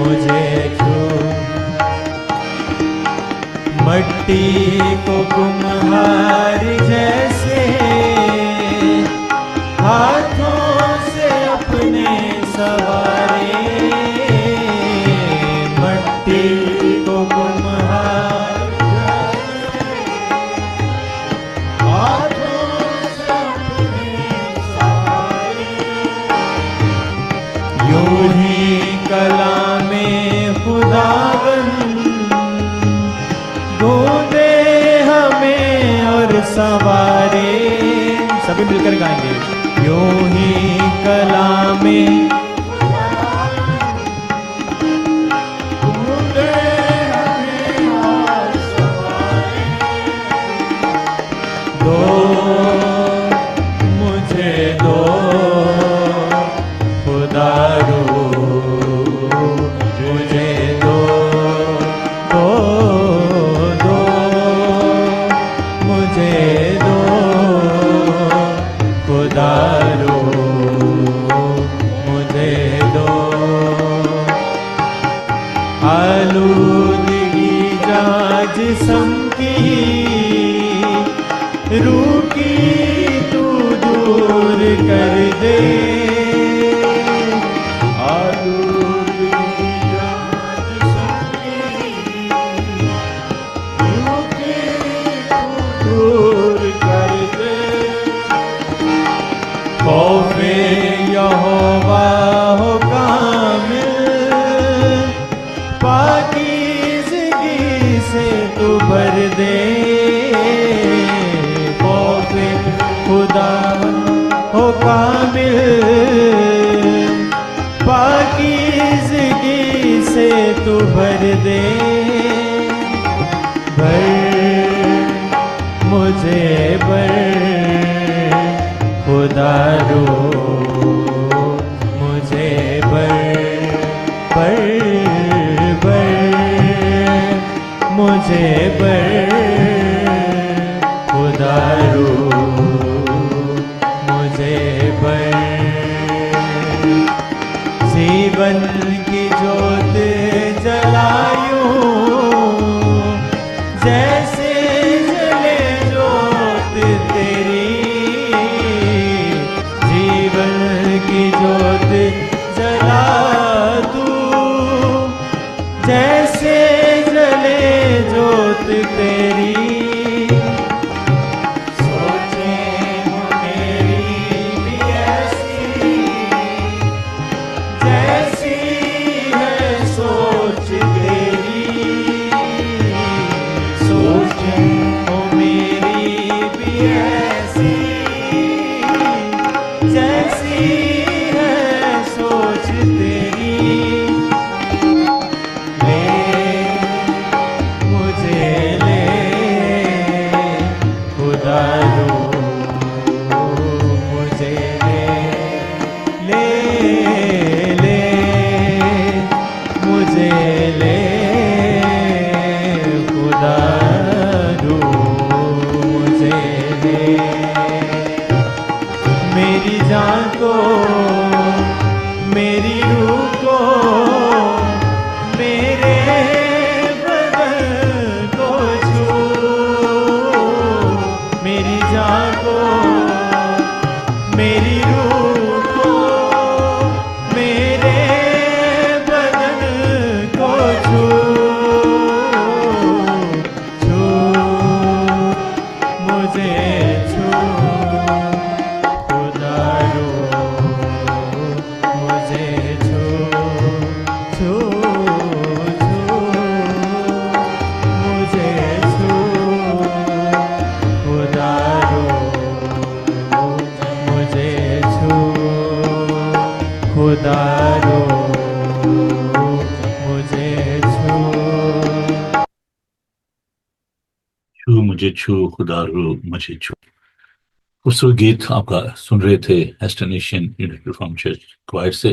مجھے چھو، مٹی کو کمہار جیسے ہاتھوں سے اپنے سوارے، مٹی کو کمہار ہاتھوں سے اپنے سوارے، یوں ہی کلام خداوند ڈھونڈے ہمیں اور سنوارے، سبھی مل کر گائیں گے، یوں ہی کلام ڈھونڈے ہمیں اور سنوارے، دو مجھے دو خدا رو، مجھے دو دو دو، مجھے دو خدا رو، مجھے دو، آلودگی جہاں جسم کی روح کی تو دور کر دے، آلودگی جہاں جسم کی روح کی تو دور کر دے، خوف یہوہ ہو کامل، پاکیزگی سے تو بھر دے، خوف خدا ہو کامل، پاکیزگی سے تو بھر دے، بھر مجھے بھر خدا رو، مجھے بھر مجھے بھر خدا رو، مجھے بھر، جیون کی جوت جلایوں جیسے جلے جوت تیری، جیون کی جوت جلا تو جیسے جلے جوت تیری، سوچیں ہو میری بھی ایسی جیسی ہے سوچ تیری، سوچیں ہو میری بھی ایسی جیسی ہے سوچ تیری، لے مجھے لے خدا رو، مجھے لے لے مجھے لے خدا رو، مجھے لے، میری جان کو میری روح کو میرے بدن کو چھو، میری جان کو میری روح کو میرے بدن کو چھو، چھو مجھے چھو خدا رو، مجھے چھو چھو چھو، مجھے چھو خدا رو، مجھے چھو خدا رو، مجھے چھو، چھو مجھے چھو خدا رو مجھے چھو۔ خوبصورت گیت آپ کا سن رہے تھے eastern Asian unit reform church choir سے۔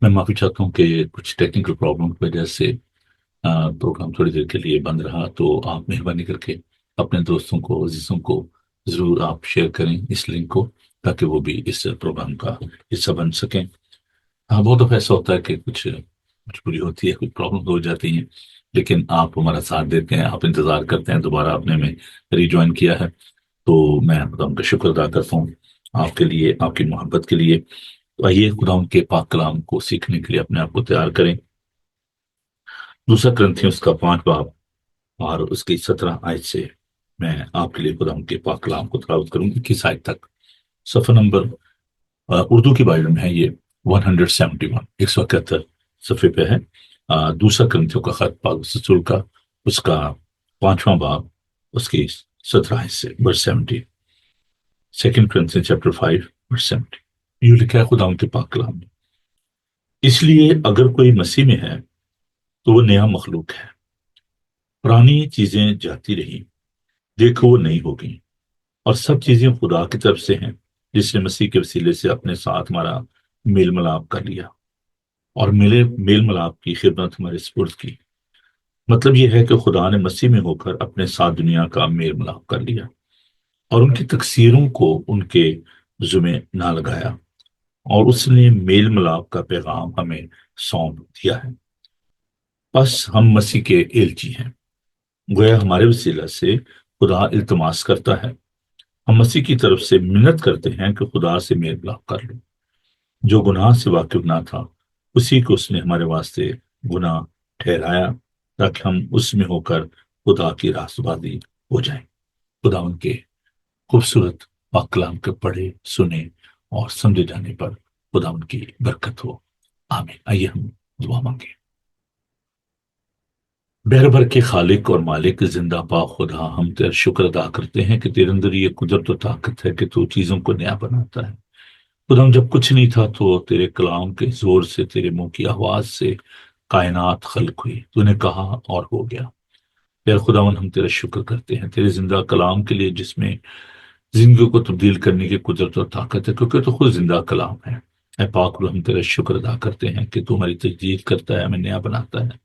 میں معافی چاہتا ہوں کہ کچھ ٹیکنیکل پرابلم کی وجہ سے پروگرام تھوڑی دیر کے لیے بند رہا، تو آپ مہربانی کر کے اپنے دوستوں کو، عزیزوں کو ضرور آپ شیئر کریں اس لنک کو، تاکہ وہ بھی اس پروگرام کا حصہ بن سکیں۔ بہت دفعہ ایسا ہوتا ہے کہ کچھ مجبوری ہوتی ہے، کچھ پرابلم ہو جاتی ہیں، لیکن آپ ہمارا ساتھ دیتے ہیں، آپ انتظار کرتے ہیں، دوبارہ آپ نے میں ری جوائن کیا ہے، تو میں خدا ان کا شکر ادا کرتا ہوں آپ کے لیے، آپ کی محبت کے لیے۔ تو آئیے خدا ان کے پاک کلام کو سیکھنے کے لیے اپنے آپ کو تیار کریں۔ دوسرا کرنتھیوں اس کا 5 باب اور اس کی 17 آیت سے میں آپ کے لیے خدا ان کے پاک کلام کو تلاوت کروں گی، 21 آیت تک۔ صفحہ نمبر اردو کی بائبل میں ہے یہ 171، 171 صفحے پہ ہے۔ دوسرا کرنتھیوں کا خط پالس رسول کا، اس کا 5واں باب، اس کی 17 سے ورس 70، سیکنڈ کرنتھیوں چیپٹر 5 ورس 70۔ یوں لکھا ہے خدا ان کے پاک کلام میں: اس لیے اگر کوئی مسیح میں ہے تو وہ نیا مخلوق ہے، پرانی چیزیں جاتی رہی، دیکھو وہ نئی ہو گئیں، اور سب چیزیں خدا کی طرف سے ہیں، جس نے مسیح کے وسیلے سے اپنے ساتھ ہمارا میل ملاپ کر لیا اور میل ملاپ کی خدمت ہمارے سپرد کی۔ مطلب یہ ہے کہ خدا نے مسیح میں ہو کر اپنے ساتھ دنیا کا میل ملاپ کر لیا اور ان کی تقصیروں کو ان کے ذمہ نہ لگایا، اور اس نے میل ملاپ کا پیغام ہمیں سونپ دیا ہے۔ بس ہم مسیح کے ایلچی ہیں، گویا ہمارے وسیلہ سے خدا التماس کرتا ہے، ہم مسیح کی طرف سے منت کرتے ہیں کہ خدا سے میل ملاپ کر لو۔ جو گناہ سے واقف نہ تھا، اسی کو اس نے ہمارے واسطے گناہ ٹھہرایا، تاکہ ہم اس میں ہو کر خدا کی راستبازی ہو جائیں۔ خدا ان کے خوبصورت پاک کلام کے پڑھے، سنے اور سمجھے جانے پر خدا ان کی برکت ہو، آمین۔ آئیے ہم دعا مانگیں۔ بہر بھر کے خالق اور مالک زندہ پاک خدا، ہم تیرا شکر ادا کرتے ہیں کہ تیرے اندر یہ قدرت و طاقت ہے کہ تو چیزوں کو نیا بناتا ہے۔ خدا، جب کچھ نہیں تھا تو تیرے کلام کے زور سے، تیرے منہ کی آواز سے کائنات خلق ہوئی، تو نے کہا اور ہو گیا۔ یا خداوند، ہم تیرا شکر کرتے ہیں تیرے زندہ کلام کے لیے، جس میں زندگیوں کو تبدیل کرنے کی قدرت اور طاقت ہے، کیونکہ تو خود زندہ کلام ہے۔ اے پاک رو، ہم تیرا شکر ادا کرتے ہیں کہ تو ہماری تجدید کرتا ہے، ہمیں نیا بناتا ہے،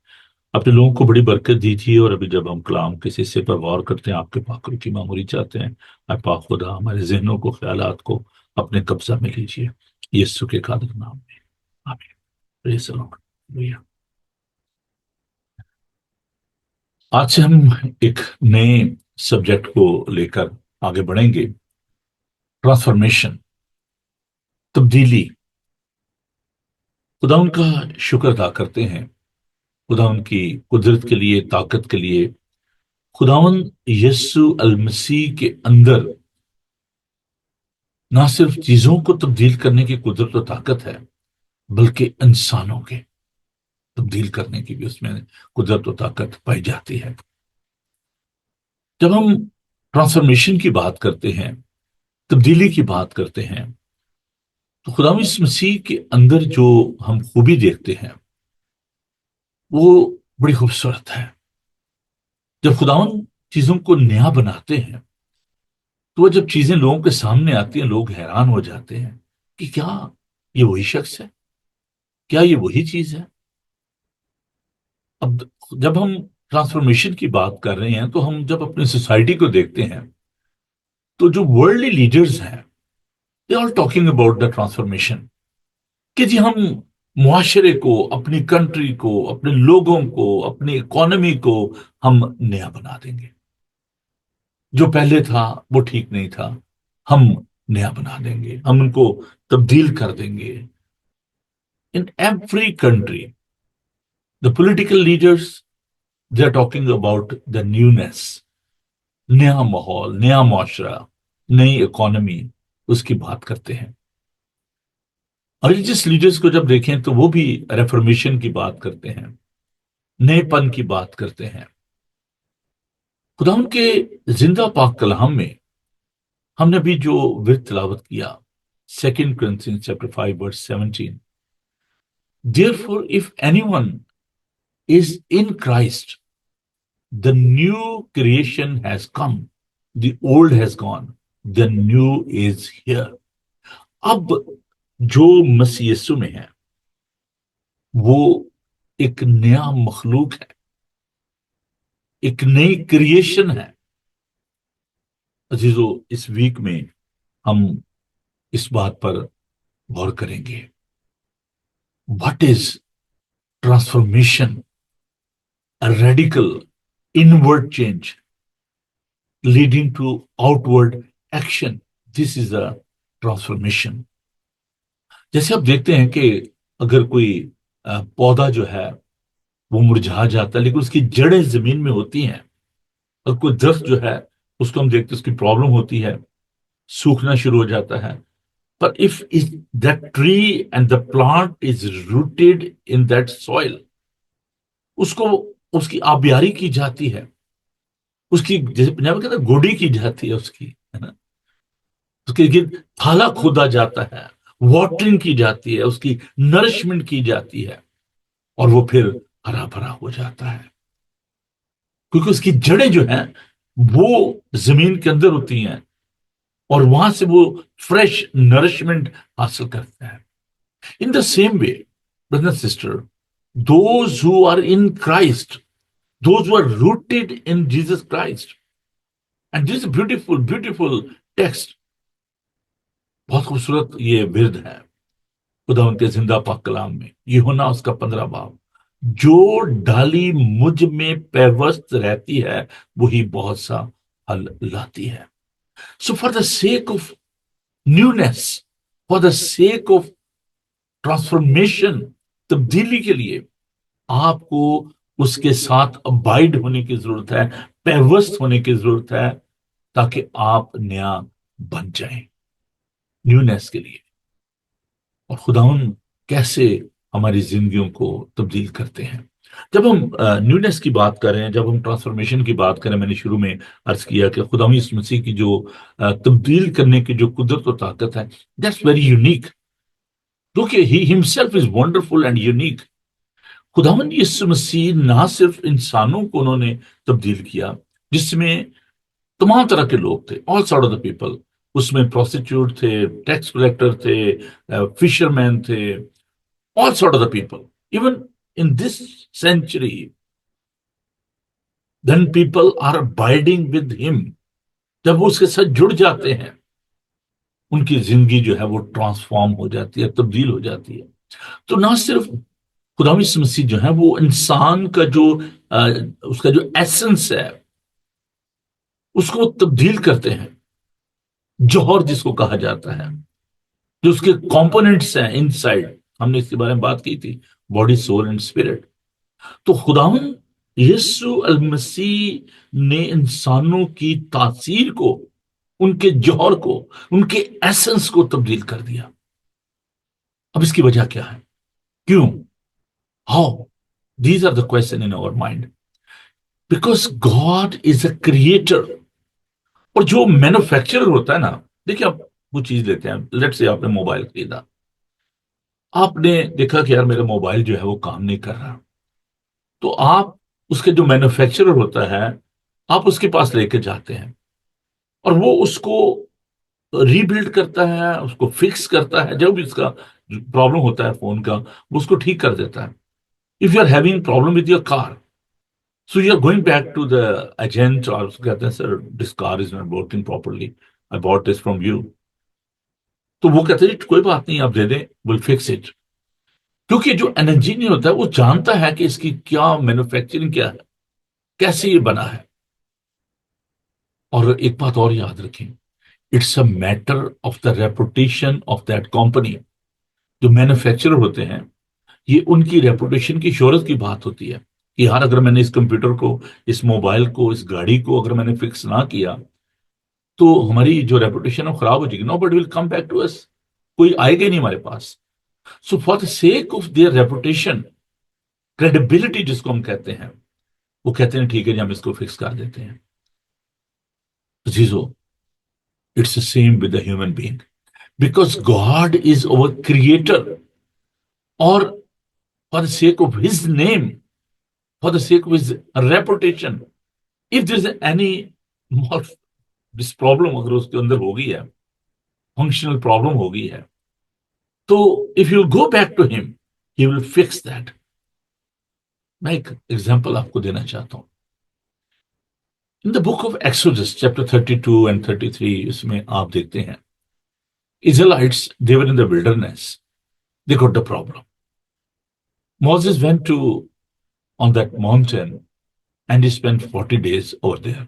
اپنے لوگوں کو بڑی برکت دیجیے۔ اور ابھی جب ہم کلام کسی حصے پر غور کرتے ہیں، آپ کے پاک رو کی معمولی چاہتے ہیں، اے پاک خدا، ہمارے ذہنوں کو، خیالات کو اپنے قبضہ میں لیجیے، یسوع کے قادر نام میں، آمین۔ پریز دی لارڈ۔ ہلیلویہ۔ آج سے ہم ایک نئے سبجیکٹ کو لے کر آگے بڑھیں گے، ٹرانسفارمیشن، تبدیلی۔ خدا ان کا شکر ادا کرتے ہیں، خدا ان کی قدرت کے لیے، طاقت کے لیے۔ خداون یسوع المسیح کے اندر نہ صرف چیزوں کو تبدیل کرنے کی قدرت و طاقت ہے، بلکہ انسانوں کے تبدیل کرنے کی بھی اس میں قدرت و طاقت پائی جاتی ہے۔ جب ہم ٹرانسفارمیشن کی بات کرتے ہیں، تبدیلی کی بات کرتے ہیں، تو خدا اس مسیح کے اندر جو ہم خوبی دیکھتے ہیں وہ بڑی خوبصورت ہے۔ جب خداون چیزوں کو نیا بناتے ہیں تو وہ جب چیزیں لوگوں کے سامنے آتی ہیں، لوگ حیران ہو جاتے ہیں کہ کیا یہ وہی شخص ہے؟ کیا یہ وہی چیز ہے؟ اب جب ہم ٹرانسفارمیشن کی بات کر رہے ہیں تو ہم جب اپنی سوسائٹی کو دیکھتے ہیں تو جو ورلڈلی لیڈرز ہیں، they are talking about the transformation, کہ جی ہم معاشرے کو، اپنی کنٹری کو، اپنے لوگوں کو، اپنی اکانومی کو ہم نیا بنا دیں گے۔ جو پہلے تھا وہ ٹھیک نہیں تھا، ہم نیا بنا دیں گے، ہم ان کو تبدیل کر دیں گے۔ In every country the political leaders, they are talking about the newness، نیا ماحول، نیا معاشرہ، نئی اکانومی، اس کی بات کرتے ہیں۔ اور ریلیجس لیڈرز کو جب دیکھیں تو وہ بھی ریفارمیشن کی بات کرتے ہیں، نئے پن کی بات کرتے ہیں۔ خدا ان کے زندہ پاک کلام میں ہم نے بھی جو ورد تلاوت کیا، 2 Corinthians chapter 5 verse 17، therefore if anyone is in Christ, the new creation has come, the old has gone, the new is here۔ اب جو مسیح یسوع میں ہے وہ ایک نیا مخلوق ہے، ایک نئی کریشن ہے۔ عزیزو، اس ویک میں ہم اس بات پر غور کریں گے، what is transformation, a radical inward change leading to outward action. This is a transformation. جیسے آپ دیکھتے ہیں کہ اگر کوئی پودا جو ہے وہ مرجھا جاتا ہے، لیکن اس کی جڑیں زمین میں ہوتی ہیں، اور کوئی درخت جو ہے اس کو ہم دیکھتے ہیں اس کی پرابلم ہوتی ہے، سوکھنا شروع ہو جاتا ہے. But if that tree and the plant is rooted in that soil, اس کو اس کی آبیاری کی جاتی ہے، اس کی جیسے پنجاب میں کہتے ہیں گوڈی کی جاتی ہے، اس کی ہے نا، اس کے گرد تھالا کھودا جاتا ہے، واٹرنگ کی جاتی ہے، اس کی نرشمنٹ کی جاتی ہے، اور وہ پھر ہرا بھرا ہو جاتا ہے، کیونکہ اس کی جڑیں جو ہیں وہ زمین کے اندر ہوتی ہیں، اور وہاں سے وہ فریش نرشمنٹ حاصل کرتا ہے. In the same way, brother and sister, those who are in Christ, those who are rooted in Jesus Christ, and this is a beautiful, beautiful text. بہت خوبصورت یہ ورد ہے خدا ان کے زندہ پاک کلام میں، یوحنا اس کا 15 باب، جو ڈالی مجھ میں پیوست رہتی ہے وہی بہت سا پھل لاتی ہے. So for the sake of newness, for the sake of transformation, تبدیلی کے لیے آپ کو اس کے ساتھ ابائڈ ہونے کی ضرورت ہے، پیوست ہونے کی ضرورت ہے، تاکہ آپ نیا بن جائیں نیونیس کے لیے. اور خداوند کیسے ہماری زندگیوں کو تبدیل کرتے ہیں. جب ہم نیونیس کی بات کریں، جب ہم ٹرانسفارمیشن کی بات کریں، میں نے شروع میں عرض کیا کہ خداوند یسوع مسیح کی جو تبدیل کرنے کی جو قدرت و طاقت ہے، دیٹس ویری یونیک. کیونکہ he himself is wonderful and unique. خداوند یسوع مسیح نہ صرف انسانوں کو انہوں نے تبدیل کیا، جس میں تمام طرح کے لوگ تھے، all sort of the people, اس میں پروسٹیٹیوٹ تھے، ٹیکس کلیکٹر تھے، فشر مین تھے، all sort of the people. Even in this century then people are abiding with him. جب وہ اس کے ساتھ جڑ جاتے ہیں، ان کی زندگی جو ہے وہ ٹرانسفارم ہو جاتی ہے، تبدیل ہو جاتی ہے. تو نہ صرف خدا یسوع مسیح جو ہے وہ انسان کا جو اس کا جو ایسنس ہے اس کو تبدیل کرتے ہیں، جوہر جس کو کہا جاتا ہے، جو اس کے کمپوننٹس ہیں ان سائڈ، ہم نے اس کے بارے میں بات کی تھی، باڈی، سول اینڈ اسپرٹ. تو خداوند یسوع المسیح نے انسانوں کی تاثیر کو، ان کے جوہر کو، ان کے ایسنس کو تبدیل کر دیا. اب اس کی وجہ کیا ہے؟ کیوں؟ How? These are the question in our mind. Because God is a creator. اور جو مینوفیکچرر ہوتا ہے نا، دیکھیں آپ وہ چیز لیتے ہیں، لیٹ سے آپ نے موبائل خریدا، آپ نے دیکھا کہ یار میرا موبائل جو ہے وہ کام نہیں کر رہا، تو آپ اس کے جو مینوفیکچرر ہوتا ہے آپ اس کے پاس لے کے جاتے ہیں، اور وہ اس کو ری بلڈ کرتا ہے، اس کو فکس کرتا ہے. جب بھی اس کا پرابلم ہوتا ہے فون کا، وہ اس کو ٹھیک کر دیتا ہے. If you are having problem with your car, so you are going back to the agent اور اس کو کہتے ہیں sir this car is not working properly, I bought this from you. تو وہ کہتے ہیں کوئی بات نہیں، آپ دے دیں، we'll fix it. کیونکہ جو انجینئر ہوتا ہے وہ جانتا ہے کہ اس کی کیا مینوفیکچرنگ کیا ہے، کیسے یہ بنا ہے. اور ایک بات اور یاد رکھیں، it's a matter of the reputation of that company. جو مینوفیکچرر ہوتے ہیں یہ ان کی ریپوٹیشن کی شہرت کی بات ہوتی ہے کہ یار اگر میں نے اس کمپیوٹر کو، اس موبائل کو، اس گاڑی کو اگر میں نے فکس نہ کیا تو ہماری جو ریپوٹیشن ہے خراب ہو جائے گی. نو بڈی ول کم بیک ٹو اس، کوئی آئے گا نہیں ہمارے پاس. So for the sake of their reputation, credibility جس کو ہم کہتے ہیں، وہ کہتے ہیں ٹھیک ہے جی ہم اس کو فکس کر دیتے ہیں. عزیزو، it's the same with the human being. Because God is our creator, or for the sake of his name, for the sake of his reputation, if there is any more this problem اگر اس کے اندر ہو گئی ہے، functional problem ہو گئی ہے، تو if you go back to him, he will fix that. میں ایک example آپ کو دینا چاہتا ہوں. In the book of Exodus, chapter 32 and 33, اس میں آپ دیکھتے ہیں Israelites, they were in the wilderness. They got the problem. Moses went to on that mountain and he spent 40 days over there.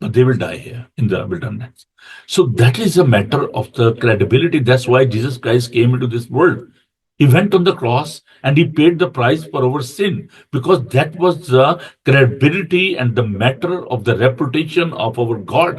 But they will die here in the wilderness. So that is a matter of the credibility. That's why Jesus Christ came into this world. He went on the cross and he paid the price for our sin, because that was the credibility and the matter of the reputation of our God.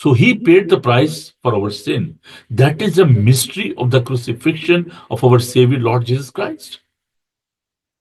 So he paid the price for our sin. That is the mystery of the crucifixion of our Savior Lord Jesus Christ.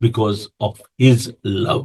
Because of his love.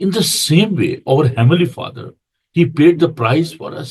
In the same way, our Heavenly Father, He paid the price for us.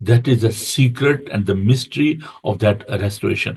that is the secret and the mystery of that restoration.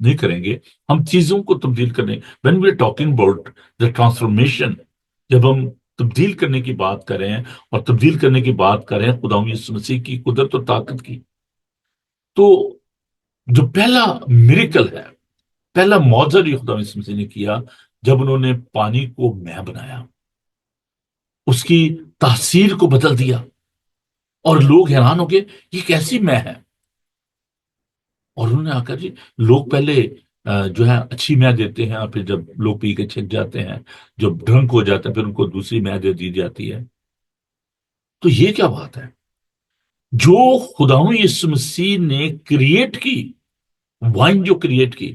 نہیں کریں گے، ہم چیزوں کو تبدیل کرنے when we are talking about the transformation، جب ہم تبدیل کرنے کی بات کریں اور تبدیل کرنے کی بات کریں خدا یسوع مسیح کی قدرت و طاقت کی، تو جو پہلا میریکل ہے، پہلا معجزہ جو خدا یسوع مسیح نے کیا جب انہوں نے پانی کو مے بنایا، اس کی تاثیر کو بدل دیا، اور لوگ حیران ہو گئے یہ کیسی مے ہے، اور انہوں نے آ کر جی لوگ پہلے جو ہے اچھی مے دیتے ہیں، اور پھر جب لوگ پی کے چھک جاتے ہیں، جب ڈرنک ہو جاتا ہے پھر ان کو دوسری مے دے دی جاتی ہے۔ تو یہ کیا بات ہے؟ جو خداوند یسوع مسیح نے کریٹ کی وائن، جو کریٹ کی،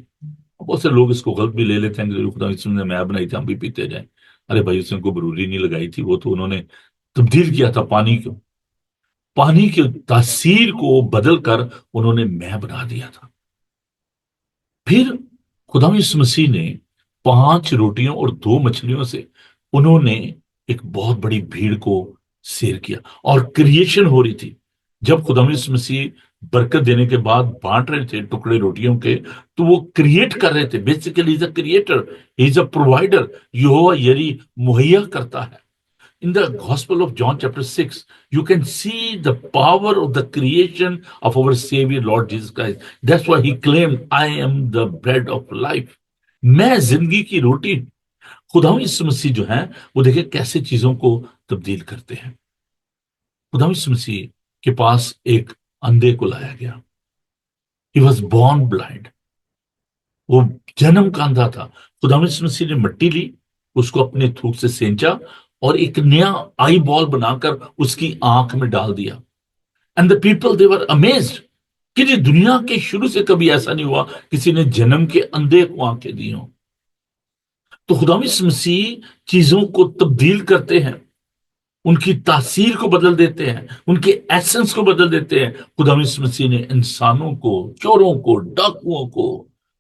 بہت سے لوگ اس کو غلط بھی لے لیتے ہیں کہ جو خدا یسوع نے مے بنائی تھی ہم بھی پیتے جائیں، ارے بھائی اس نے کوئی بروری نہیں لگائی تھی، وہ تو انہوں نے تبدیل کیا تھا پانی کو، پانی کی تاثیر کو بدل کر انہوں نے مے بنا دیا تھا۔ پھر خدا یسوع مسیح نے 5 روٹیوں اور 2 مچھلیوں سے انہوں نے ایک بہت بڑی بھیڑ کو سیر کیا، اور کریشن ہو رہی تھی۔ جب خدا یسوع مسیح برکت دینے کے بعد بانٹ رہے تھے ٹکڑے روٹیوں کے، تو وہ کریٹ کر رہے تھے۔ Basically he is a creator, he is a provider, Jehovah Jireh مہیا کرتا ہے۔ In the Gospel of John chapter 6, you can see the power of the creation of our Savior Lord Jesus Christ. That's why he claimed, I am the bread of life. میں زندگی کی روٹی۔ خداوند یسوع مسیح جو ہیں وہ دیکھیں کیسے چیزوں کو تبدیل کرتے ہیں۔ خداوند یسوع مسیح کے پاس ایک اندھے کو لایا گیا۔ He was born blind. وہ جنم کا اندھا تھا۔ خداوند یسوع مسیح نے مٹی لی، اس کو اپنے تھوک سے سینچا، اور ایک نیا آئی بال بنا کر اس کی آنکھ میں ڈال دیا۔ And the people they were amazed کہ یہ دنیا کے شروع سے کبھی ایسا نہیں ہوا کسی نے جنم کے اندھے کو آنکھیں دی ہوں۔ تو خداوند یسوع مسیح چیزوں کو تبدیل کرتے ہیں، ان کی تاثیر کو بدل دیتے ہیں، ان کے ایسنس کو بدل دیتے ہیں۔ خداوند یسوع مسیح نے انسانوں کو، چوروں کو، ڈاکوؤں کو،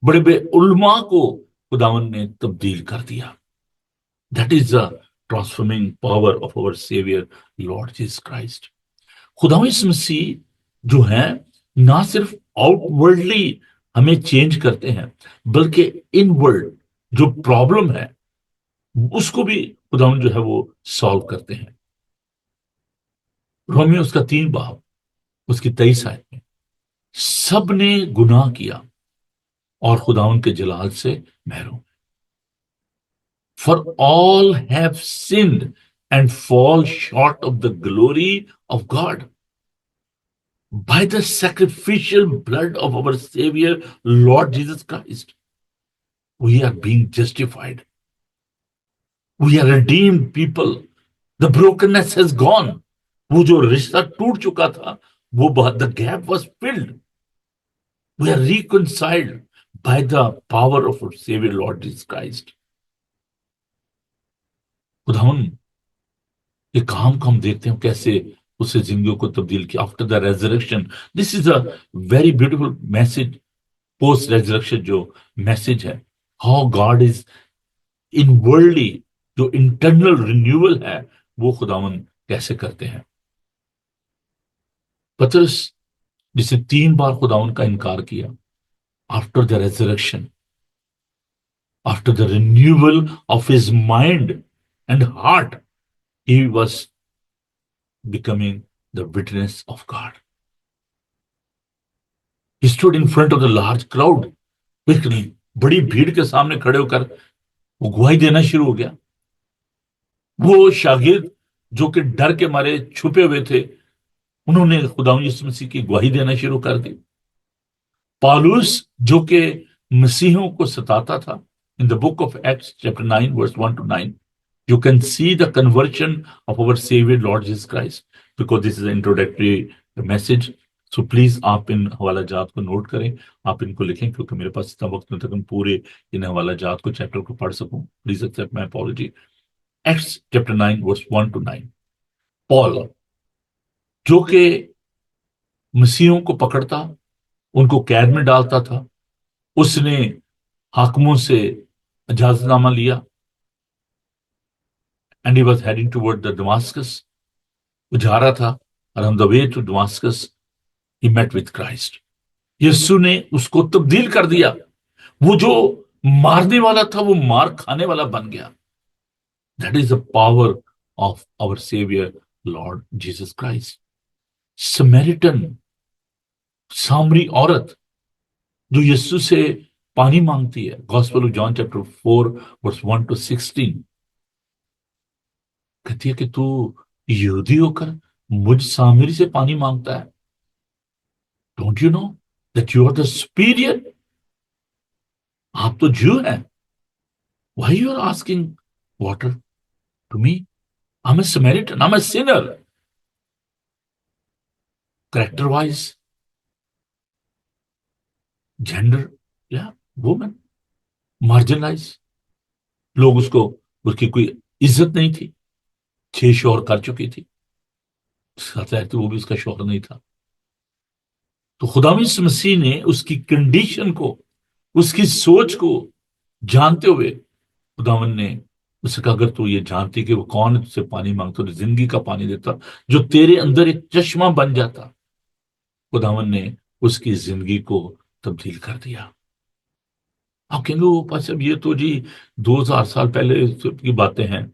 بڑے بڑے علماء کو خداوند نے تبدیل کر دیا۔ That is the transforming power of our Savior Lord Jesus Christ. خداوند یسوع مسیح جو ہیں نہ صرف آؤٹ ورڈلی ہمیں چینج کرتے ہیں، بلکہ ان ورڈ جو پرابلم ہے اس کو بھی خداوند جو ہے وہ سالو کرتے ہیں۔ رومیو اس کا 3 باب اس کی 23 آیت میں، سب نے گناہ کیا اور خداوند کے جلال سے محروم۔ For all have sinned and fall short of the glory of God. By the sacrificial blood of our Savior, Lord Jesus Christ, we are being justified. We are redeemed people. The brokenness has gone. وہ جو رشتہ ٹوٹ چکا تھا وہ the gap was filled. We are reconciled by the power of our Savior, Lord Jesus Christ. خداوند یہ کام کو ہم دیکھتے ہیں کیسے اسے زندگیوں کو تبدیل کیا after the resurrection. This is a very beautiful message, post resurrection جو میسج ہے، how God is in worldly جو انٹرنل رینیول ہے وہ خداوند کیسے کرتے ہیں۔ پطرس جسے 3 بار خداوند کا انکار کیا، after the resurrection, after the renewal of his mind and heart, he was becoming the witness of God. He stood in front of the large crowd. بڑی بھیڑ کے سامنے کھڑے ہو کر وہ گواہی دینا شروع ہو گیا۔ وہ شاگرد جو کہ ڈر کے مارے چھپے ہوئے تھے انہوں نے خداوند یسوع مسیح کی گواہی دینا شروع کر دی۔ پالوس جو کہ مسیحوں کو ستاتا تھا، in the book of Acts chapter 9 verse 1 to 9, you can see the conversion of our Savior Lord Jesus Christ, because this is an introductory message. So please آپ ان حوالہ جات کو نوٹ کریں، آپ ان کو لکھیں، کیونکہ میرے پاس اتنا وقت نہیں تک پورے ان حوالہ جات کو چیپٹر کو پڑھ سکوں۔ Please accept my apology. Acts chapter 9 verse 1 to 9، Paul جو کہ مسیحوں کو پکڑتا، ان کو قید میں ڈالتا تھا، اس نے حاکموں سے اجازت نامہ لیا، and he was heading toward the Damascus. وہ جا رہا تھا، اور on the way to Damascus he met with Christ. یسوع نے اس کو تبدیل کر دیا۔ وہ جو مارنے والا تھا وہ مار کھانے والا بن گیا. That is the power of our Savior, Lord Jesus Christ. Samaritan, سامری عورت جو یسوع سے پانی مانگتی ہے, gospel of John chapter 4 verse 1 to 16, کہتی ہے کہ تو یہودی ہو کر مجھ سامری سے پانی مانگتا ہے. Don't you know that you are the superior? آپ تو جو ہیں. Why you are asking water to me? I'm a Samaritan, I'm a sinner. Character wise, gender, yeah, woman, marginalized. لوگ اس کی کوئی عزت نہیں تھی. 6 شوہر کر چکی تھی, ساتھ ہے تو وہ بھی اس کا شوہر نہیں تھا. تو خدا مسیح نے اس کی کنڈیشن کو, اس کی سوچ کو جانتے ہوئے خداوند نے اس سے کہا اگر تو یہ جانتی کہ وہ کون ہے تجھ سے پانی مانگتا, تو زندگی کا پانی دیتا جو تیرے اندر ایک چشمہ بن جاتا. خداوند نے اس کی زندگی کو تبدیل کر دیا. آپ کہیں گے وہ پاس اب یہ تو جی 2000 سال پہلے کی باتیں ہیں.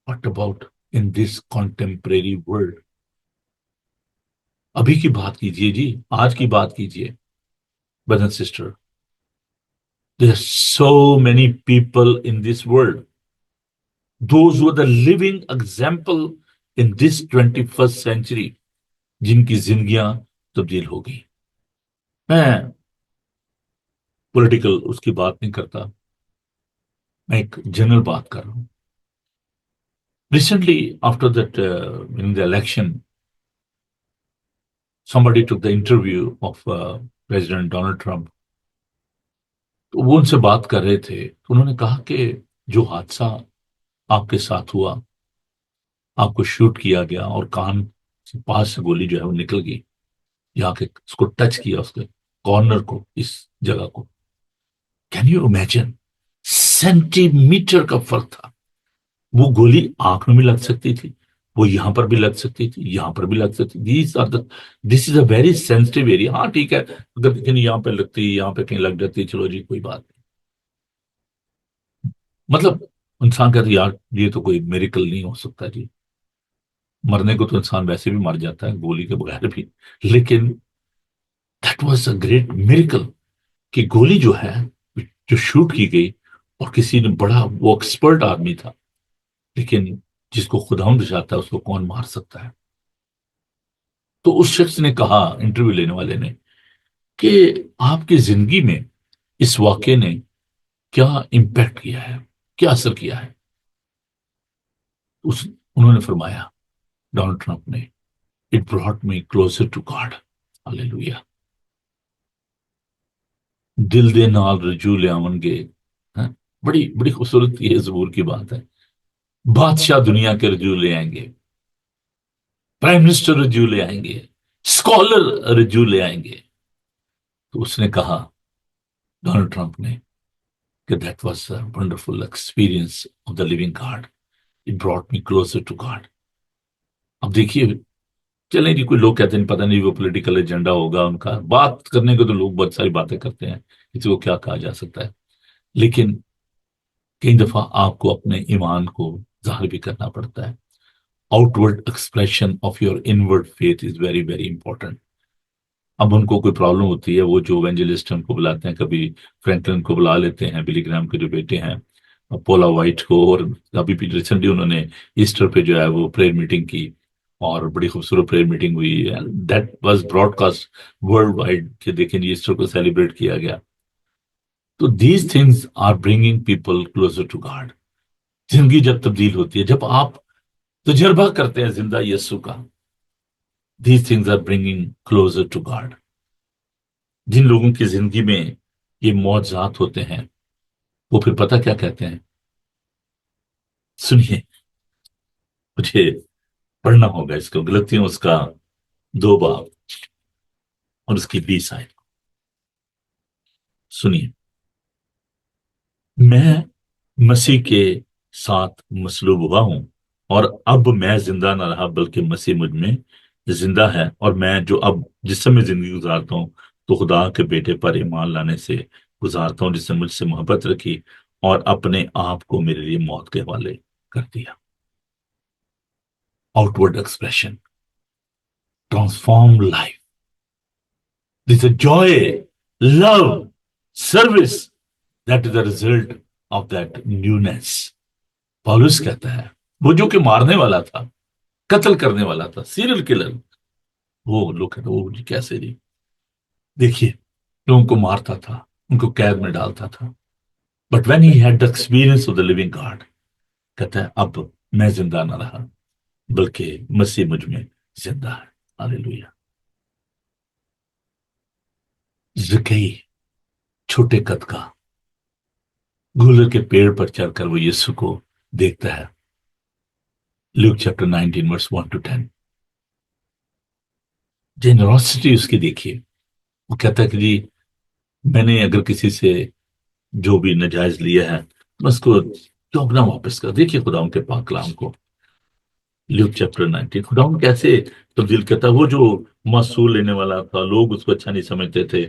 What about in this contemporary world? ابھی کی بات کیجئے جی, آج کی بات کیجئے. Brother and sister, there are so many people in this world, those who are the living example in this 21st century, جن کی زندگیاں تبدیل ہو گئی. میں پولیٹیکل اس کی بات نہیں کرتا, میں ایک جنرل بات کر رہا ہوں. Recently after that in the election, somebody took the interview of President Donald Trump. تو وہ ان سے بات کر رہے تھے, تو انہوں نے کہا کہ جو حادثہ آپ کے ساتھ ہوا, آپ کو شوٹ کیا گیا اور کان سے پاس سے گولی جو ہے وہ نکل گئی, یا کہ اس کو ٹچ کیا, اس کے کارنر کو, اس جگہ کو. Can you imagine? Centimetre کا فرق تھا. وہ گولی آنکھ میں بھی لگ سکتی تھی, وہ یہاں پر بھی لگ سکتی تھی, یہاں پر بھی لگ سکتی تھی. دس از اے ویری سینسٹیو ایریا. ہاں ٹھیک ہے, اگر کہیں یہاں پہ لگتی, یہاں پہ کہیں لگ جاتی, چلو جی کوئی بات نہیں. مطلب انسان کہتا ہے یار یہ تو کوئی میریکل نہیں ہو سکتا جی, مرنے کو تو انسان ویسے بھی مر جاتا ہے گولی کے بغیر بھی. لیکن that was a great miracle کہ گولی جو ہے جو شوٹ کی گئی, اور کسی نے بڑا, وہ ایکسپرٹ آدمی تھا, لیکن جس کو خداوند چاہتا ہے اس کو کون مار سکتا ہے. تو اس شخص نے کہا, انٹرویو لینے والے نے, کہ آپ کی زندگی میں اس واقعے نے کیا امپیکٹ کیا ہے, کیا اثر کیا ہے. انہوں نے فرمایا, ڈونلڈ ٹرمپ نے, it brought me closer to God. Hallelujah. دل دے نال رجوع لے آون گے. بڑی بڑی خوبصورت یہ زبور کی بات ہے. بادشاہ دنیا کے رجوع لے آئیں گے, پرائم منسٹر رجوع لے آئیں گے, اسکالر رجوع لے آئیں گے. تو اس نے کہا, ڈونلڈ ٹرمپ نے, کہ that was a wonderful experience of the living God. It brought me closer to God. اب دیکھیے, چلیں جی, کوئی لوگ کہتے ہیں پتہ نہیں وہ پولیٹیکل ایجنڈا ہوگا ان کا, بات کرنے کو تو لوگ بہت ساری باتیں کرتے ہیں, کسی کو کیا کہا جا سکتا ہے. لیکن کئی دفعہ آپ کو اپنے ایمان کو ظاہر بھی کرنا پڑتا ہے. Out word expression of your inward faith is very very important. اب ان کو کوئی پرابلم ہوتی ہے, وہ جو ایونجلسٹ ان کو بلاتے ہیں, کبھی فرینکلن کو بلا لیتے ہیں, بلی گرام کے جو بیٹے ہیں, پولا وائٹ کو, اور ابھی بھی ریسنٹلی انہوں نے ایسٹر پہ جو ہے وہ پریئر میٹنگ کی, اور بڑی خوبصورت پریئر میٹنگ ہوئی. That was broadcast worldwide, کہ دیکھیں جی ایسٹر کو سیلیبریٹ کیا گیا. تو these things are bringing people closer to God. زندگی جب تبدیل ہوتی ہے, جب آپ تجربہ کرتے ہیں زندہ یسوع کا, these things are bringing closer to God. جن لوگوں کی زندگی میں یہ معجزات ہوتے ہیں, وہ پھر پتہ کیا کہتے ہیں؟ سنیے, مجھے پڑھنا ہوگا اس کو, غلطیوں اس کا 2 باب اور اس کی 20 آیت. سنیے, میں مسیح کے ساتھ مصلوب ہوا ہوں, اور اب میں زندہ نہ رہا بلکہ مسیح مجھ میں زندہ ہے, اور میں جو اب جس سے میں زندگی گزارتا ہوں تو خدا کے بیٹے پر ایمان لانے سے گزارتا ہوں جس نے مجھ سے محبت رکھی اور اپنے آپ کو میرے لیے موت کے حوالے کر دیا. Out word expression transform life. This is joy, love, service. That is the result of that newness. پالوس کہتا ہے وہ جو کہ مارنے والا تھا، قتل کرنے والا تھا، سیریل کلر، وہ لوگ کہتے وہ جی کیسے جی، دیکھیے لوگوں کو مارتا تھا، ان کو قید میں ڈالتا تھا. But when he had the experience of the living God, کہتا ہے اب میں زندہ نہ رہا بلکہ مسیح مجھ میں زندہ ہے. ہاللیلویہ. زکئی چھوٹے قد کا گولر کے پیڑ پر چڑھ کر وہ یسوع کو دیکھتا ہے. Luke chapter 19 verse 1 to 10. Generosity اس کی دیکھیے. وہ کہتا ہے کہ جی میں نے اگر کسی سے جو بھی نجائز لیا ہے میں اس کو چوکنا واپس کر. دیکھیے خدا ان کے پاک کلام کو. لیوک چیپٹر 19 خدا ان کیسے تبدیل کرتا ہے. وہ جو محصول لینے والا تھا لوگ اس کو اچھا نہیں سمجھتے تھے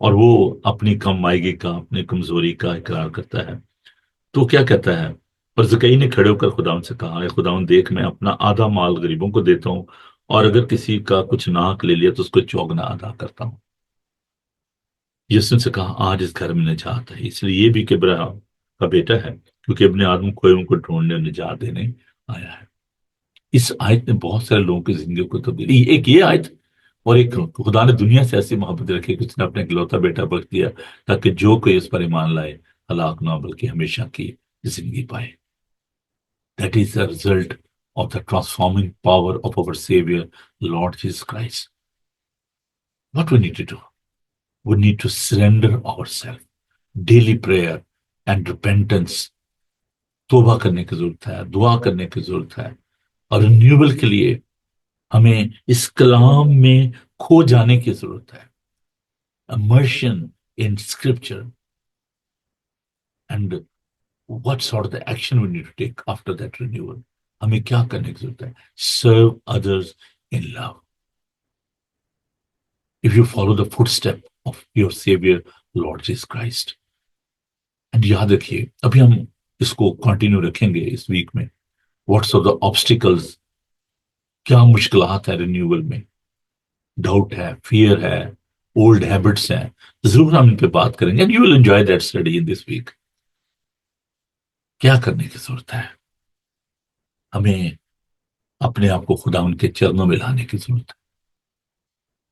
اور وہ اپنی کم مائیگی کا، اپنی کمزوری کا اقرار کرتا ہے. تو کیا کہتا ہے؟ اور زکئی نے کھڑے ہو کر خداوند سے کہا، اے خداوند دیکھ میں اپنا آدھا مال غریبوں کو دیتا ہوں اور اگر کسی کا کچھ ناک لے لیا تو اس کو چوگنا ادا کرتا ہوں. یسوع سے کہا آج اس گھر میں نجات ہے، اس لیے یہ بھی کہ ابراہیم کا بیٹا ہے، کیونکہ ابن آدم کھوئے کو ڈھونڈنے اور نجات دینے آیا ہے. اس آیت نے بہت سارے لوگوں کی زندگیوں کو تبدیلی. ایک یہ آیت اور ایک خدا نے دنیا سے ایسی محبت رکھی کہ اس نے اپنے اکلوتا بیٹا بخش دیا تاکہ جو کوئی اس پر ایمان لائے ہلاک نہ بلکہ ہمیشہ کی زندگی پائے. That is the result of the transforming power of our Savior, Lord Jesus Christ. What we need to do? We need to surrender ourselves. Daily prayer and repentance. توبہ کرنے کی ضرورت ہے، دعا کرنے کی ضرورت ہے، اور رینیوبل کے لیے ہمیں اس کلام میں کھو جانے کی ضرورت ہے. Immersion in scripture. And what sort of the action we need to take after that renewal? ہمیں کیا کرنے کی ضرورت ہے؟ Serve others in love. If you follow the footstep of your Savior, Lord Jesus Christ. And یاد رکھیے ابھی ہم اس کو کنٹینیو رکھیں گے اس ویک میں. What's of the obstacles؟ کیا مشکلات ہے رینیول میں؟ ڈاؤٹ ہے، فیئر ہے، اولڈ ہیبٹس ہیں. ضرور ہم ان پہ بات کریں گے. And you will enjoy that study in this week. کیا کرنے کی ضرورت ہے؟ ہمیں اپنے آپ کو خدا ان کے چرنوں میں لانے کی ضرورت ہے.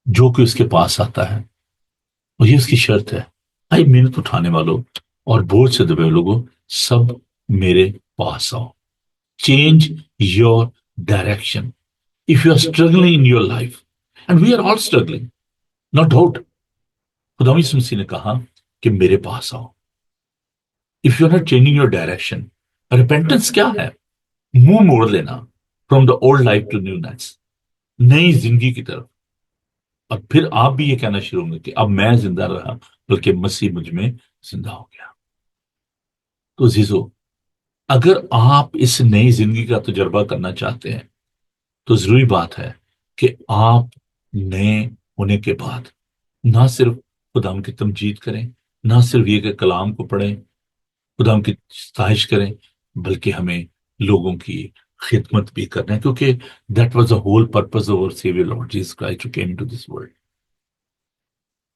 جو کہ اس کے پاس آتا ہے اور یہ اس کی شرط ہے، آئی محنت اٹھانے والوں اور بوجھ سے دبے لوگوں سب میرے پاس آؤ. Change your direction. If you are struggling in your life and we are all struggling, no doubt, خدا یسوع مسیح نے کہا کہ میرے پاس آؤ. If you are not changing your direction, repentance کیا ہے؟ منہ موڑ لینا from the old life to newness, نئی زندگی کی طرف. اور پھر آپ بھی یہ کہنا شروع ہوں گے کہ اب میں زندہ رہا بلکہ مسیح مجھ میں زندہ ہو گیا. تو عزیزو، اگر آپ اس نئی زندگی کا تجربہ کرنا چاہتے ہیں تو ضروری بات ہے کہ آپ نئے ہونے کے بعد نہ صرف خدا کی تمجید کریں، نہ صرف یہ کہ کلام کو پڑھیں، خدا کی ستائش کریں، بلکہ ہمیں لوگوں کی خدمت بھی کرنا ہے، کیونکہ that was the whole purpose of our saviour Lord Jesus Christ who came into this world.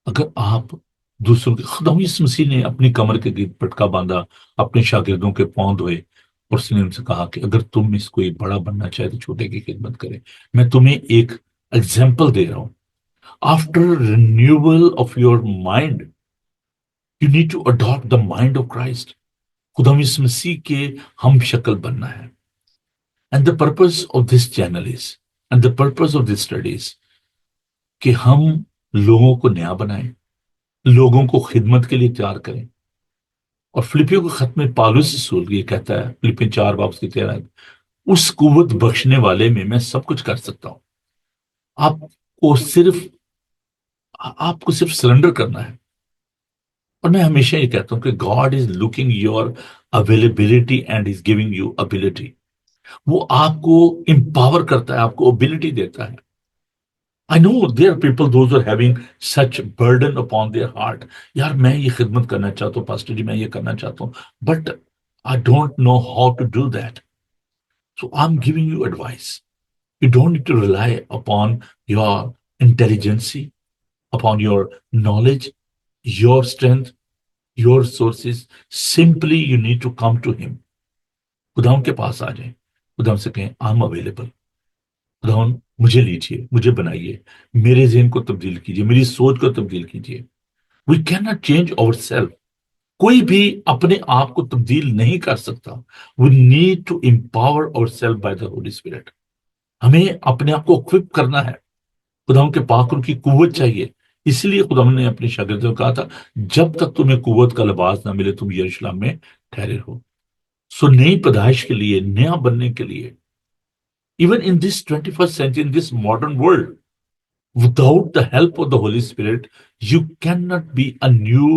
اگر آپ دوسروں کے، خدا یسوع مسیح نے اپنی کمر کے گرد پٹکا باندھا، اپنے شاگردوں کے پاؤں دھوئے اور اس نے ان سے کہا کہ اگر تم اس کو بڑا بننا چاہے تو چھوٹے کی خدمت کرے. میں تمہیں ایک ایگزامپل دے رہا ہوں. After renewal of your mind you need to adapt the mind of Christ. خدا یسوع مسیح کے ہم شکل بننا ہے. And the purpose of this channel is and the purpose of this studies کہ ہم لوگوں کو نیا بنائیں، لوگوں کو خدمت کے لیے تیار کریں. اور فلپیوں کے خط میں پالوس رسول یہ کہتا ہے، فلپین 4 باب کی 13، اس قوت بخشنے والے میں سب کچھ کر سکتا ہوں. آپ کو صرف سرنڈر کرنا ہے. اور میں ہمیشہ یہ کہتا ہوں کہ God is looking your availability and is giving you ability. وہ آپ کو امپاور کرتا ہے، آپ کو ابیلٹی دیتا ہے. I know there are people, those who are having such burden upon their heart. یار میں یہ خدمت کرنا چاہتا ہوں پاسٹر جی، میں یہ کرنا چاہتا ہوں, but I don't know how to do that. So I'm giving you advice. You don't need to rely upon your intelligence, upon your knowledge, your strength, your sources. Simply you need to come to him. خدا کے پاس آ جائیں, خدا سے کہیں I'm available. خدا مجھے لیجیے, مجھے بنائیے, میرے ذہن کو تبدیل کیجیے, میری سوچ کو تبدیل کیجیے. We cannot change ourselves. کوئی بھی اپنے آپ کو تبدیل نہیں کر سکتا. We need to empower ourselves by the Holy Spirit. ہمیں اپنے آپ کو equip کرنا ہے. خدا کے پاک ان کی قوت چاہیے. اس لیے خدا نے اپنے شاگردوں کو کہا تھا جب تک تمہیں قوت کا لباس نہ ملے تم یروشلم میں ٹھہرے ہو. سو نئی پیدائش کے لیے, نیا بننے کے لیے, even in this 21st century, in this modern world, without the help of the Holy Spirit, you cannot be a new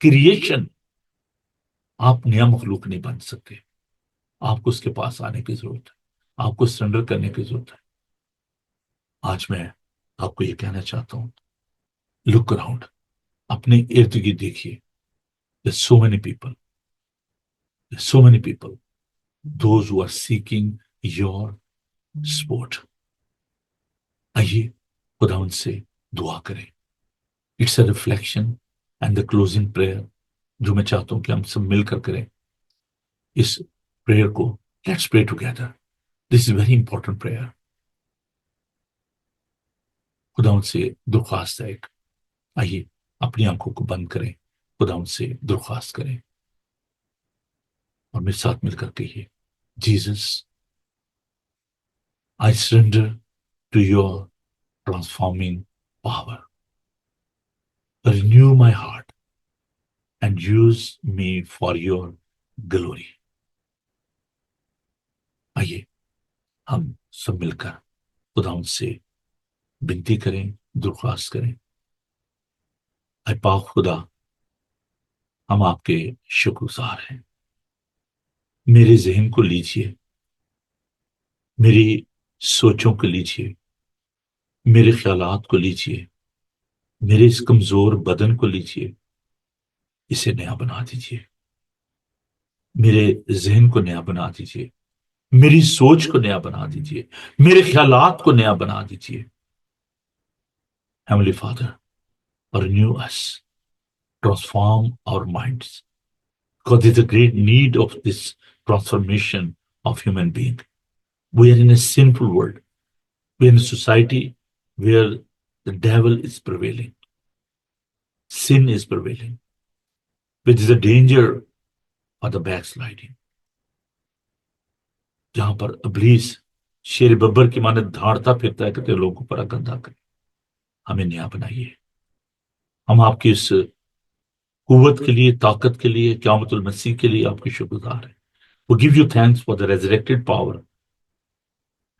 creation. آپ نیا مخلوق نہیں بن سکتے. آپ کو اس کے پاس آنے کی ضرورت ہے, آپ کو سرنڈر کرنے کی ضرورت ہے. آج میں آپ کو یہ کہنا چاہتا ہوں, لک اراؤنڈ, اپنے ارد گرد دیکھیے. There's so many people, there's so many people, those who are seeking your support. آئیے خدا ان سے دعا کریں. It's a reflection and the closing prayer جو میں چاہتا ہوں کہ ہم سب مل کر کریں. اس پریئر کو لیٹس پرے together. This is very important prayer. خدا ان سے درخواست ہے ایک. آئیے اپنی آنکھوں کو بند کریں, خدا ان سے درخواست کریں اور میرے ساتھ مل کر کہیے, Jesus I surrender to your transforming power. Renew my heart and use me for your glory. آئیے ہم سب مل کر خدا ان سے بنتی کریں, درخواست کریں. اے پاک خدا, ہم آپ کے شکر گزار ہیں. میرے ذہن کو لیجیے, میری سوچوں کو لیجیے, میرے خیالات کو لیجیے, میرے اس کمزور بدن کو لیجیے, اسے نیا بنا دیجیے. میرے ذہن کو نیا بنا دیجیے, میری سوچ کو نیا بنا دیجیے, میرے خیالات کو نیا بنا دیجیے. Heavenly Father, renew us, transform our minds, because there's a great need of this transformation of human being. We are in a sinful world. We are in a society where the devil is prevailing. Sin is prevailing. Which is a danger for the backsliding. جہاں پر ابلیس شیر ببر کی مانند دھاڑتا پھرتا ہے کہ لوگوں پر گندا کرے. ہمیں نیا بنائیے. ہم آپ کی اس قوت کے لیے, طاقت کے لیے, قیامت المسیح کے لیے آپ کے شکر گزار ہیں. We give you thanks for the resurrected power,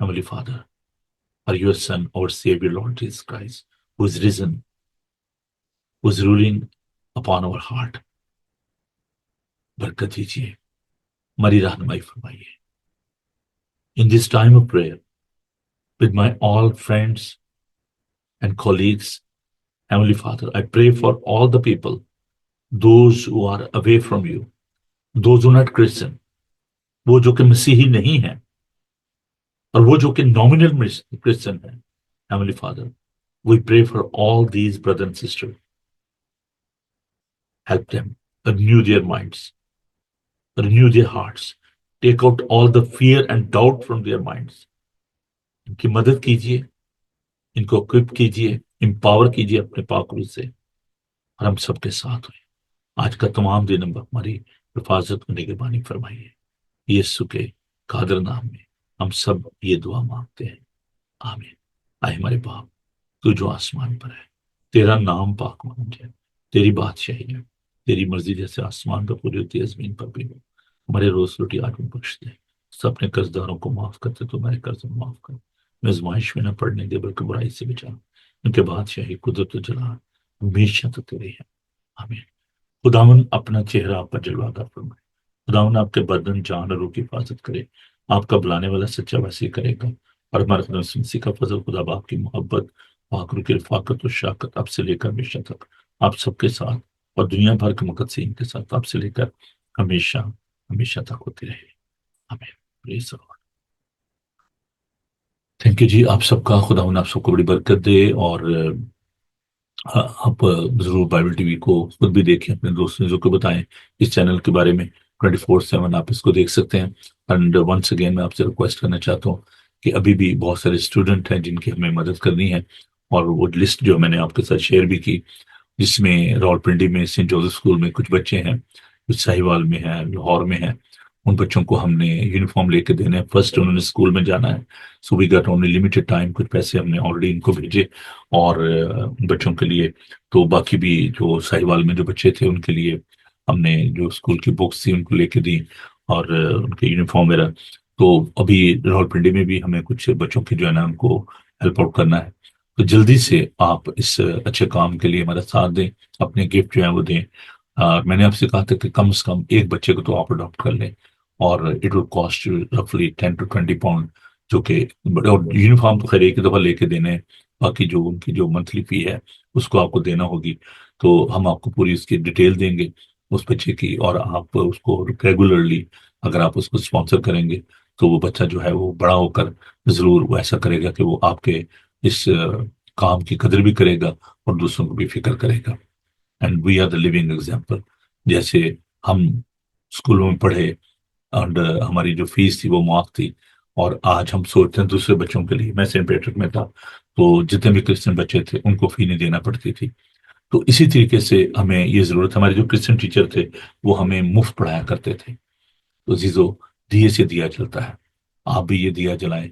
Heavenly Father, for your Son, our Savior, Lord Jesus Christ, who is risen, who is ruling upon our heart. برکت دیجیے, ہماری رہنمائی فرمائیے. In this time of prayer, with my all friends and colleagues, Heavenly Father, I pray for all the people, those who are away from you, those who are not Christian, وہ جو کہ مسیحی نہیں ہیں اور وہ جو کہ nominal Christian ہیں. Heavenly Father, we pray for all these brothers and sisters. Help them, renew their minds, renew their hearts, take out all the fear and doubt from their minds. ان کی مدد کیجیے, ان کو equip کیجیے, empower کیجیے اپنے پاک روح سے, اور ہم سب کے ساتھ ہوئے. آج کا تمام دن ہماری حفاظت کو نگہبانی فرمائیے. یسوع کے قادر نام میں ہم سب یہ دعا مانگتے ہیں, آمین. آئے ہمارے باپ تو جو آسمان پر ہے, تیرا نام پاک مان جائے, تیری بادشاہی ہے, تیری مرضی جیسے آسمان پر پوری ہوتی ہے زمین پر بھی ہو. ہمارے روز روٹی آج میں بخش دے, سب اپنے قرض داروں کو معاف کرتے تو ہمارے قرض معاف کر, میں آزمائش میں نہ پڑنے دے بلکہ برائی سے بچا, ان کے بادشاہی قدرت و جلال ہمیشہ تو تیرے ہے, آمین. خداوند اپنا چہرہ آپ پر جلوہ گر فرمائے, خداوند آپ کے بدن جان اور روح کی حفاظت کرے, آپ کا بلانے والا سچا وسیع کرے گا, اور ہمارے خدا مسیح کا فضل, خدا باپ کی محبت فاکر کی رفاقت و شاکت اب سے لے کر ہمیشہ تک آپ سب کے ساتھ اور دنیا بھر کے مقدسین کے ساتھ اب سے لے کر ہمیشہ ہمیشہ تک ہوتی رہے. آمین. پریز the Lord. تھینک یو جی. آپ سب کا خداوند آپ سب کو بڑی برکت دے. اور آپ ضرور بائبل ٹی وی کو خود بھی دیکھیں، اپنے دوستوں کو بتائیں اس چینل کے بارے میں. 24/7 آپ اس کو دیکھ سکتے ہیں. اینڈ ونس اگین میں آپ سے ریکویسٹ کرنا چاہتا ہوں کہ ابھی بھی بہت سارے اسٹوڈنٹ ہیں جن کی ہمیں مدد کرنی ہے، اور وہ لسٹ جو میں نے آپ کے ساتھ شیئر بھی کی، جس میں راولپنڈی میں سینٹ جوزف اسکول میں کچھ بچے ہیں، کچھ ساہیوال میں ہیں، لاہور میں ہیں. ان بچوں کو ہم نے یونیفارم لے کے دینے ہیں. فرسٹ انہوں نے اسکول میں جانا ہے. سو وی گٹ اونلی لمیٹڈ ٹائم. کچھ پیسے ہم نے آلریڈی ان کو بھیجے اور بچوں کے لیے. تو باقی بھی جو ساہیوال میں جو بچے تھے ان کے لیے ہم نے جو اسکول کی بکس تھی ان کو لے کے دی، اور ان کے یونیفارم وغیرہ. تو ابھی راولپنڈی میں بھی ہمیں کچھ بچوں کی جو ہے نا ان کو ہیلپ آؤٹ کرنا ہے. تو جلدی سے آپ اس اچھے کام کے لیے ہمارا ساتھ دیں، اپنے گفٹ جو ہیں وہ دیں. میں نے آپ سے کہا تھا کہ کم سے کم ایک بچے کو تو آپ اڈاپٹ کر لیں، اور اٹ ول کاسٹ رفلی 10 to 20 پاؤنڈ، جو کہ اور یونیفارم تو خیر ایک ہی دفعہ لے کے دینے ہیں. باقی جو ان کی جو منتھلی فی ہے اس کو آپ کو دینا ہوگی. تو ہم آپ کو پوری اس کی ڈیٹیل دیں گے اس بچے کی، اور آپ اس کو ریگولرلی اگر آپ اس کو اسپانسر کریں گے تو وہ بچہ جو ہے وہ بڑا ہو کر ضرور وہ ایسا کرے گا کہ وہ آپ کے اس کام کی قدر بھی کرے گا اور دوسروں کو بھی فکر کرے گا. And we are the living example. جیسے ہم اسکولوں میں پڑھے اینڈ ہماری جو فیس تھی وہ معاف تھی، اور آج ہم سوچتے ہیں دوسرے بچوں کے لیے. میں سینٹ پیٹرک میں تھا تو جتنے بھی کرسچن بچے تھے ان کو فی نہیں دینا پڑتی تھی. تو اسی طریقے سے ہمیں یہ ضرورت، ہمارے جو کرسچن ٹیچر تھے وہ ہمیں مفت پڑھایا کرتے تھے. تو عزیزو، دیے سے دیا جلتا ہے. آپ بھی یہ دیا جلائیں.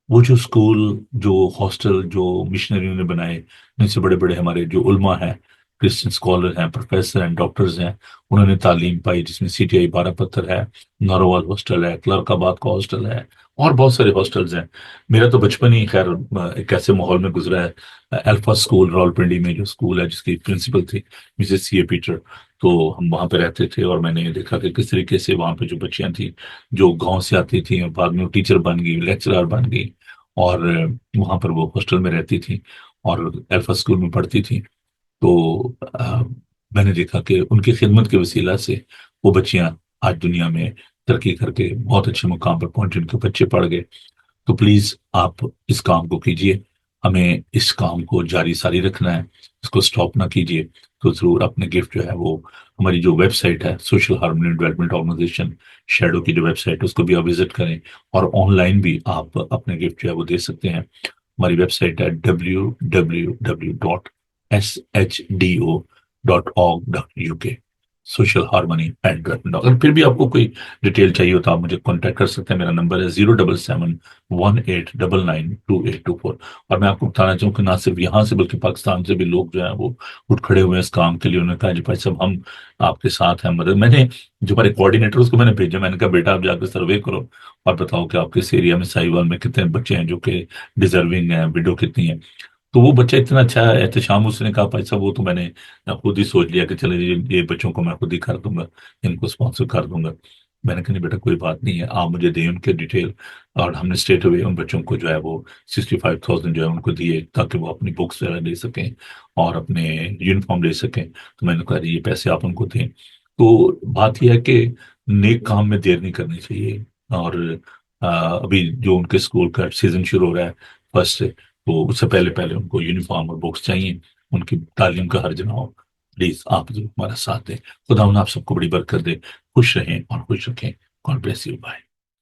وہ جو اسکول، جو ہاسٹل، جو مشنریوں نے بنائے، ان سے بڑے بڑے ہمارے جو علماء ہیں، کرسچن اسکالر ہیں، پروفیسر ہیں، ڈاکٹرز ہیں، انہوں نے تعلیم پائی، جس میں CTI 12 پتھر ہے، ناروال ہاسٹل ہے، کلرک آباد کا ہاسٹل ہے، اور بہت سارے ہاسٹلز ہیں. میرا تو بچپن ہی خیر ایک ایسے ماحول میں گزرا ہے. الفا اسکول راولپنڈی میں جو اسکول ہے جس کی پرنسپل تھی مسز CA پیٹر، تو ہم وہاں پہ رہتے تھے، اور میں نے دیکھا کہ کس طریقے سے وہاں پہ جو بچیاں تھیں جو گاؤں سے آتی تھیں، بعد میں وہ ٹیچر بن گئی، لیکچرار بن گئی، اور وہاں پر وہ ہاسٹل میں رہتی تھی اور الفا اسکول میں پڑھتی تھی. تو میں نے دیکھا کہ ان کی خدمت کے وسیلہ سے وہ بچیاں آج دنیا میں ترقی کر کے بہت اچھے مقام پر پہنچے، ان کے بچے پڑھ گئے. تو پلیز آپ اس کام کو کیجئے. ہمیں اس کام کو جاری ساری رکھنا ہے، اس کو سٹاپ نہ کیجئے. تو ضرور اپنے گفٹ جو ہے وہ ہماری جو ویب سائٹ ہے social harmony development organisation shadow کی جو ویب سائٹ ہے اس کو بھی آپ وزٹ کریں، اور آن لائن بھی آپ اپنے گفٹ جو ہے وہ دے سکتے ہیں. ہماری ویب سائٹ ہے www.shdo.org.uk. Social harmony and development. اگر پھر بھی آپ کو کوئی ڈیٹیل چاہیے ہو تو آپ مجھے کانٹیکٹ کر سکتے ہیں. میرا نمبر ہے 07718992824. اور میں آپ کو بتانا چاہوں کہ نہ صرف یہاں سے بلکہ پاکستان سے بھی لوگ جو ہیں وہ اٹھ کھڑے ہوئے ہیں اس کام کے لیے. انہوں نے کہا جی بھائی صاحب ہم آپ کے ساتھ ہیں. مدد میں نے جو ہمارے کوآرڈینیٹر اس کو میں نے بھیجا، میں نے کہا بیٹا آپ جا کے سروے کرو اور بتاؤ کہ آپ کے اس ایریا میں ساہیوال میں کتنے بچے ہیں جو کہ ڈیزرونگ ہیں، وڈو کتنی ہیں. تو وہ بچہ اتنا اچھا احتشام، اس نے کہا بھائی صاحب وہ تو میں نے خود ہی سوچ لیا کہ چلے یہ بچوں کو میں خود ہی کر دوں گا، ان کو اسپانسر کر دوں گا. میں نے کہا نہیں بیٹا کوئی بات نہیں ہے، آپ مجھے دیں ان کے ڈیٹیل. اور ہم نے اسٹریٹ اوے ان بچوں کو جو ہے وہ 65,000 جو ہے ان کو دیے تاکہ وہ اپنی بکس وغیرہ لے سکیں اور اپنے یونیفارم لے سکیں. تو میں نے کہا یہ پیسے آپ ان کو دیں. تو بات یہ ہے کہ نیک کام میں دیر نہیں کرنی چاہیے. اور ابھی جو ان کے اسکول کا سیزن شروع ہو رہا ہے فرسٹ سے، تو اس سے پہلے پہلے ان کو یونیفارم اور بکس چاہیے. ان کی تعلیم کا حرج نہ ہو. پلیز آپ ضرور ہمارا ساتھ دیں. خدا ان آپ سب کو بڑی برکت دے. خوش رہیں اور خوش رکھیں. God bless you. بائے.